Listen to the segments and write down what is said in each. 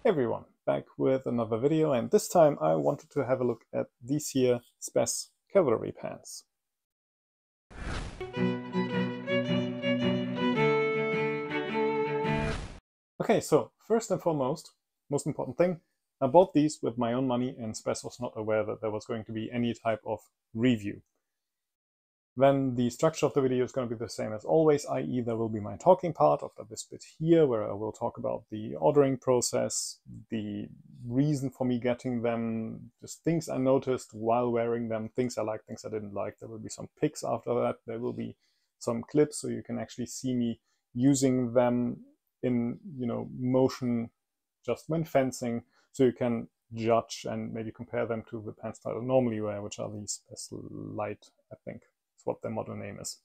Hey everyone, back with another video, and this time I wanted to have a look at these here SPES Cavalry pants. Okay, so first and foremost, most important thing, I bought these with my own money and SPES was not aware that there was going to be any type of review. Then the structure of the video is going to be the same as always, i.e. there will be my talking part after this bit here, where I will talk about the ordering process, the reason for me getting them, just things I noticed while wearing them, things I liked, things I didn't like. There will be some pics after that. There will be some clips so you can actually see me using them in, motion just when fencing, so you can judge and maybe compare them to the pants that I normally wear, which are these SPES Light, I think. That's what their model name is.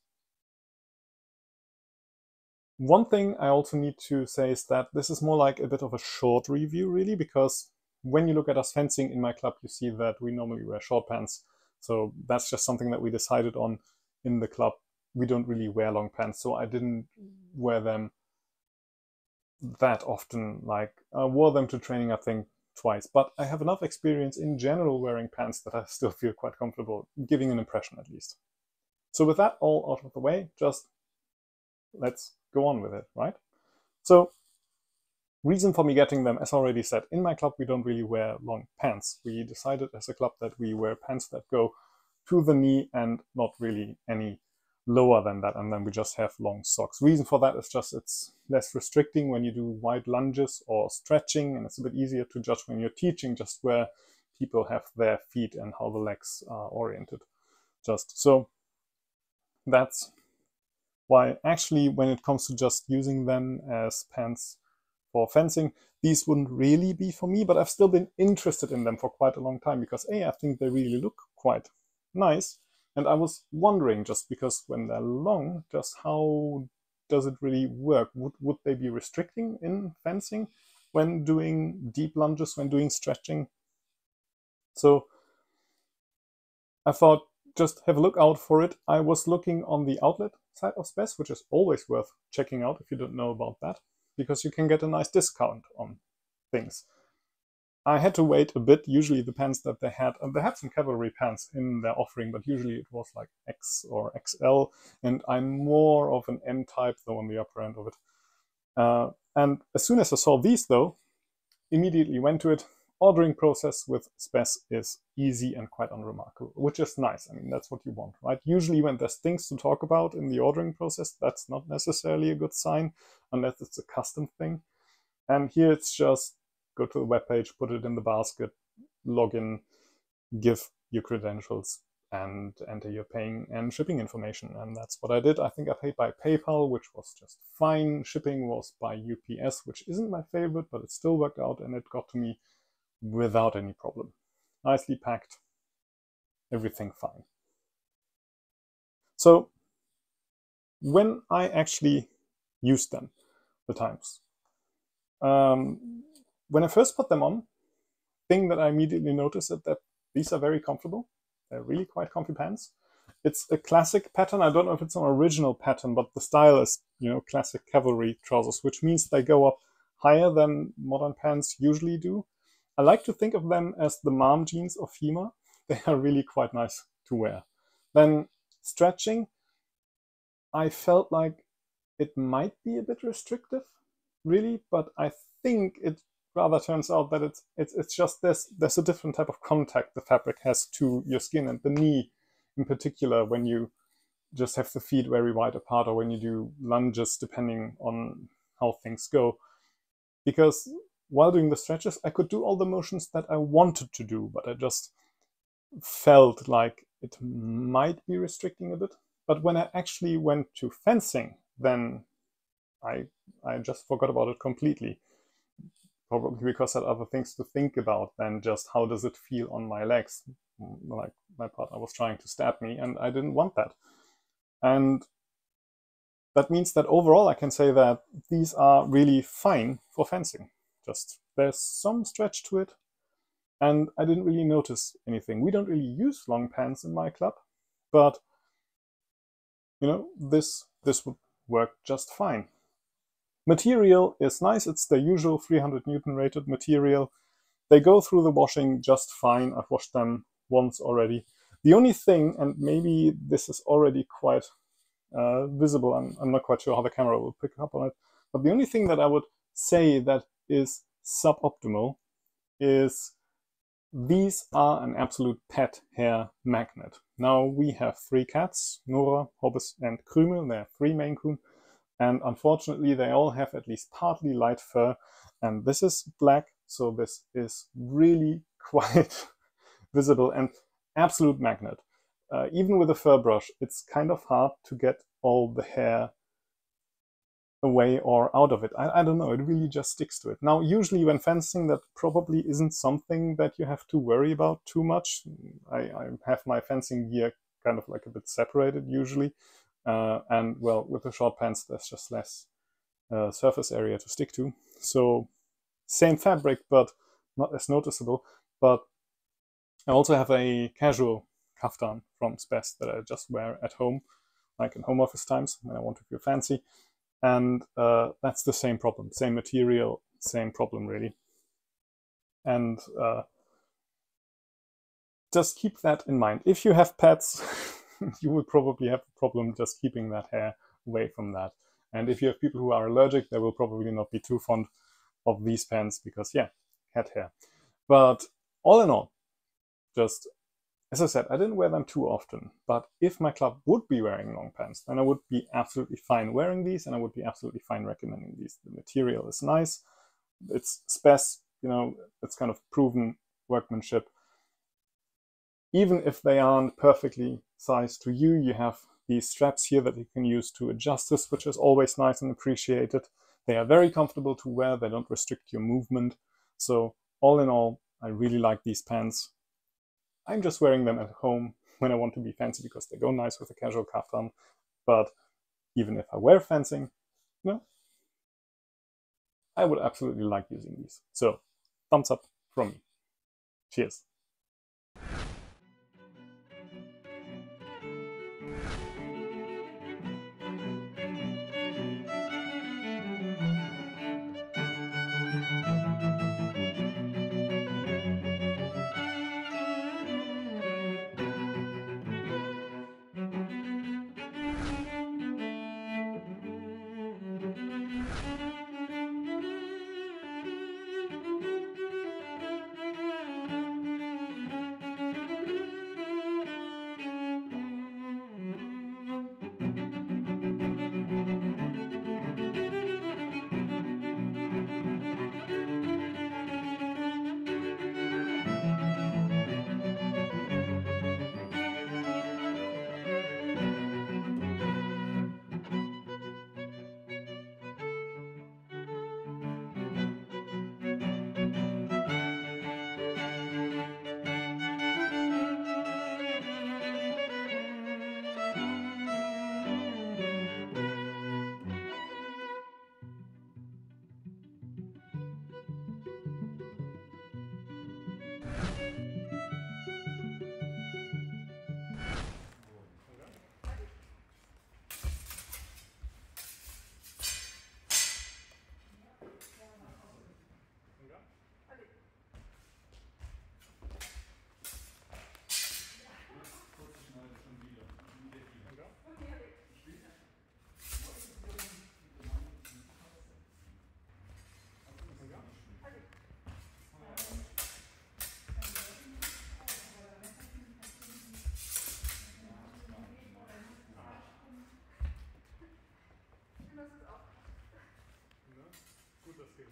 One thing I also need to say is that this is more like a bit of a short review, really, because when you look at us fencing in my club, you see that we normally wear short pants. So that's just something that we decided on in the club. We don't really wear long pants, so I didn't wear them that often. Like, I wore them to training, I think, twice, but I have enough experience in general wearing pants that I still feel quite comfortable giving an impression, at least. So with that all out of the way, just let's go on with it, right? So reason for me getting them, as already said, in my club we don't really wear long pants. We decided as a club that we wear pants that go to the knee and not really any lower than that, and then we just have long socks. Reason for that is just it's less restricting when you do wide lunges or stretching, and it's a bit easier to judge when you're teaching just where people have their feet and how the legs are oriented. Just so that's why actually when it comes to just using them as pants for fencing, these wouldn't really be for me, but I've still been interested in them for quite a long time because I think they really look quite nice. And I was wondering, just because when they're long, just how does it really work? Would they be restricting in fencing when doing deep lunges, when doing stretching? So I thought, just have a look out for it. I was looking on the outlet side of SPES, which is always worth checking out if you don't know about that, because you can get a nice discount on things. I had to wait a bit. Usually the pants that they had some cavalry pants in their offering, but usually it was like X or XL, and I'm more of an M type, though, on the upper end of it. And as soon as I saw these, though, immediately went to it. Ordering process with SPES is easy and quite unremarkable, which is nice. I mean, that's what you want, right? Usually when there's things to talk about in the ordering process, that's not necessarily a good sign, unless it's a custom thing. And here it's just go to the webpage, put it in the basket, log in, give your credentials, and enter your paying and shipping information. And that's what I did. I think I paid by PayPal, which was just fine. Shipping was by UPS, which isn't my favorite, but it still worked out, and it got to me without any problem. Nicely packed, everything fine. So when I actually used them, the times, when I first put them on, thing that I immediately noticed is that these are very comfortable. They're really quite comfy pants. It's a classic pattern. I don't know if it's an original pattern, but the style is, classic cavalry trousers, which means they go up higher than modern pants usually do. I like to think of them as the mom jeans of HEMA. They are really quite nice to wear. Then stretching, I felt like it might be a bit restrictive, really, but I think it rather turns out that it's just there's a different type of contact the fabric has to your skin, and the knee in particular, when you just have the feet very wide apart, or when you do lunges, depending on how things go. Because while doing the stretches, I could do all the motions that I wanted to do, but I just felt like it might be restricting a bit. But when I actually went to fencing, then I just forgot about it completely. Probably because I had other things to think about than just how does it feel on my legs. Like my partner was trying to stab me, and I didn't want that. And that means that overall I can say that these are really fine for fencing. Just there's some stretch to it, and I didn't really notice anything. We don't really use long pants in my club, but this would work just fine. Material is nice. It's the usual 300 Newton rated material. They go through the washing just fine. I've washed them once already. The only thing, and maybe this is already quite visible, I'm not quite sure how the camera will pick up on it, but the only thing that I would say that is suboptimal is these are an absolute pet hair magnet. Now we have 3 cats, Nora, Hobbes and Krümel. They are 3 Maine Coon, and unfortunately they all have at least partly light fur, and this is black, so this is really quite visible and absolute magnet. Even with a fur brush, it's kind of hard to get all the hair away or out of it. I don't know, it really just sticks to it. Now, usually when fencing, that probably isn't something that you have to worry about too much. I have my fencing gear kind of like a bit separated usually. And well, with the short pants, there's just less surface area to stick to. So same fabric, but not as noticeable. But I also have a casual kaftan from SPES that I just wear at home, like in home office times when I want to feel fancy. And that's the same problem, same material, same problem really. And just keep that in mind. If you have pets, you will probably have a problem just keeping that hair away from that. And if you have people who are allergic, they will probably not be too fond of these pants because, yeah, cat hair. But all in all, just as I said, I didn't wear them too often, but if my club would be wearing long pants, then I would be absolutely fine wearing these, and I would be absolutely fine recommending these. The material is nice. It's SPES, you know, it's kind of proven workmanship. Even if they aren't perfectly sized to you, you have these straps here that you can use to adjust this, which is always nice and appreciated. They are very comfortable to wear. They don't restrict your movement. So all in all, I really like these pants. I'm just wearing them at home when I want to be fancy because they go nice with a casual kaftan. But even if I wear fencing, no, I would absolutely like using these. So thumbs up from me. Cheers. Gut, das geht.